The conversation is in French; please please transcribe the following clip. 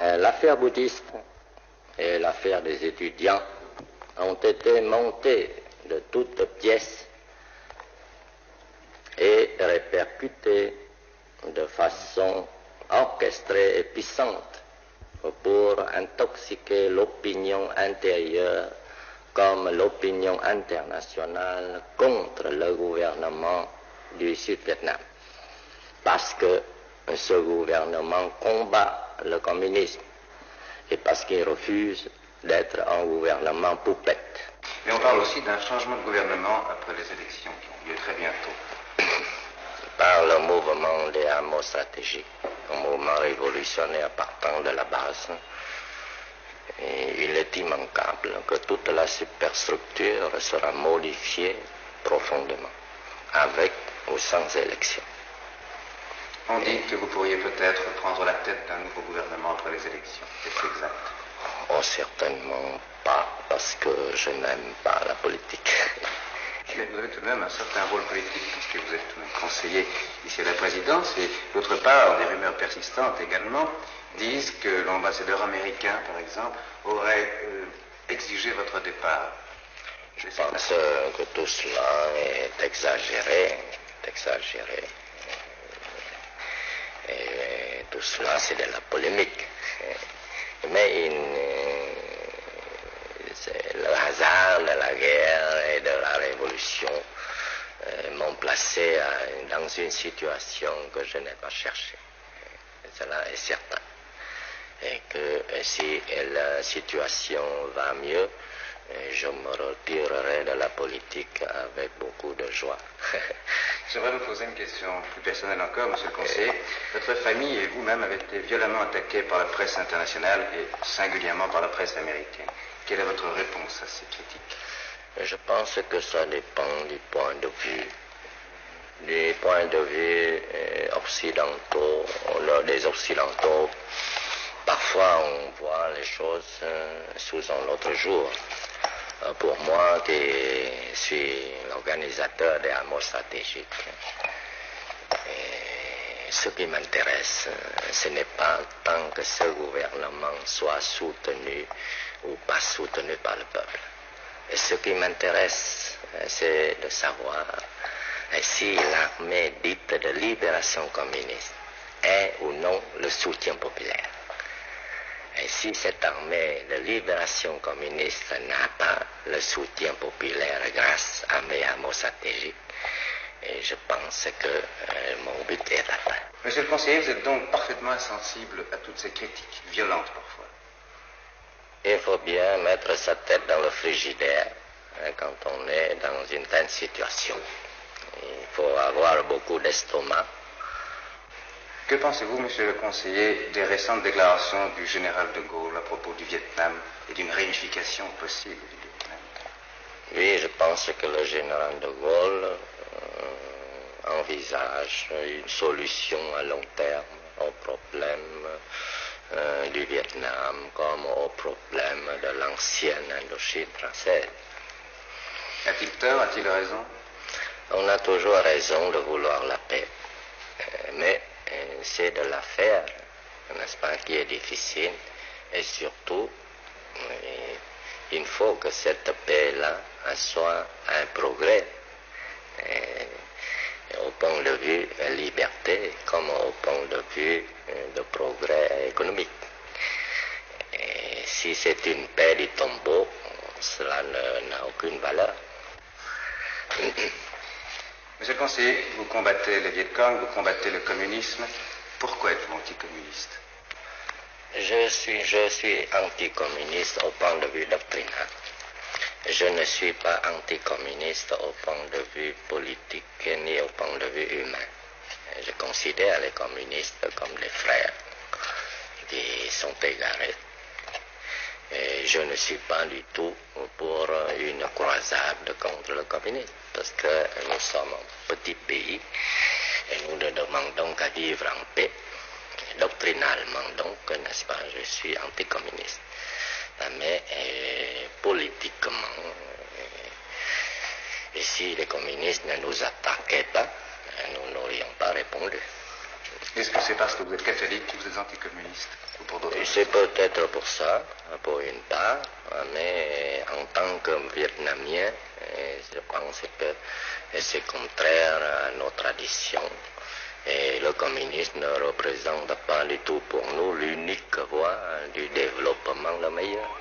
L'affaire bouddhiste et l'affaire des étudiants ont été montées de toutes pièces et répercutées de façon orchestrée et puissante pour intoxiquer l'opinion intérieure comme l'opinion internationale contre le gouvernement du Sud-Vietnam. Parce que ce gouvernement combat le communisme et parce qu'il refuse d'être un gouvernement poupette. Mais on parle aussi d'un changement de gouvernement après les élections qui ont lieu très bientôt. Par le mouvement des hameaux stratégiques, un mouvement révolutionnaire partant de la base, et il est immanquable que toute la superstructure sera modifiée profondément, avec ou sans élection. On dit que vous pourriez peut-être prendre la tête d'un nouveau gouvernement après les élections. Est-ce exact? Oh, certainement pas, parce que je n'aime pas la politique. Mais vous avez tout de même un certain rôle politique, puisque vous êtes tout de même conseiller ici à la présidence, et d'autre part, des rumeurs persistantes également disent que l'ambassadeur américain, par exemple, aurait exigé votre départ. Je pense que tout cela est exagéré. Et tout cela, c'est de la polémique. Mais le hasard de la guerre et de la révolution m'ont placé dans une situation que je n'ai pas cherchée. Cela est certain. Et que si la situation va mieux, je me retirerai de la politique avec beaucoup de joie. J'aimerais vous poser une question plus personnelle encore, monsieur le conseiller. Votre famille et vous-même avez été violemment attaqués par la presse internationale et singulièrement par la presse américaine. Quelle est votre réponse à ces critiques? Je pense que ça dépend du point de vue. Des points de vue occidentaux, des occidentaux, parfois on voit les choses sous un autre jour. Pour moi, qui suis l'organisateur des hameaux stratégiques, ce qui m'intéresse, ce n'est pas tant que ce gouvernement soit soutenu ou pas soutenu par le peuple. Et ce qui m'intéresse, c'est de savoir si l'armée dite de libération communiste est ou non le soutien populaire. Et si cette armée de libération communiste n'a pas le soutien populaire grâce à mes hameaux stratégiques, et je pense que mon but est atteint. Monsieur le conseiller, vous êtes donc parfaitement insensible à toutes ces critiques, violentes parfois. Il faut bien mettre sa tête dans le frigidaire quand on est dans une telle situation. Il faut avoir beaucoup d'estomac. Que pensez-vous, monsieur le conseiller, des récentes déclarations du général de Gaulle à propos du Vietnam et d'une réunification possible du Vietnam? Oui, je pense que le général de Gaulle envisage une solution à long terme au problème du Vietnam comme au problème de l'ancienne Indochine française. A-t-il tort? A-t-il raison? On a toujours raison de vouloir la paix, mais c'est de la faire, n'est-ce pas, qui est difficile, et surtout, il faut que cette paix-là soit un progrès, au point de vue liberté, comme au point de vue de progrès économique. Et si c'est une paix du tombeau, cela n'a aucune valeur. Monsieur le conseiller, vous combattez les Viet Cong, vous combattez le communisme. Pourquoi êtes-vous anticommuniste? Je suis anticommuniste au point de vue doctrinal. Je ne suis pas anticommuniste au point de vue politique ni au point de vue humain. Je considère les communistes comme des frères qui sont égarés. Et je ne suis pas du tout pour une croisade contre le communisme, parce que nous sommes un petit pays et nous ne demandons qu'à vivre en paix. Doctrinalement donc, n'est-ce pas, je suis anticommuniste. Mais politiquement, et si les communistes ne nous attaquaient pas, nous n'aurions pas répondu. Est-ce que c'est parce que vous êtes catholique que vous êtes anticommuniste ou pour d'autres raisons? C'est peut-être pour ça, pour une part, mais en tant que Vietnamien, je pense que c'est contraire à nos traditions. Et le communisme ne représente pas du tout pour nous l'unique voie du développement le meilleur.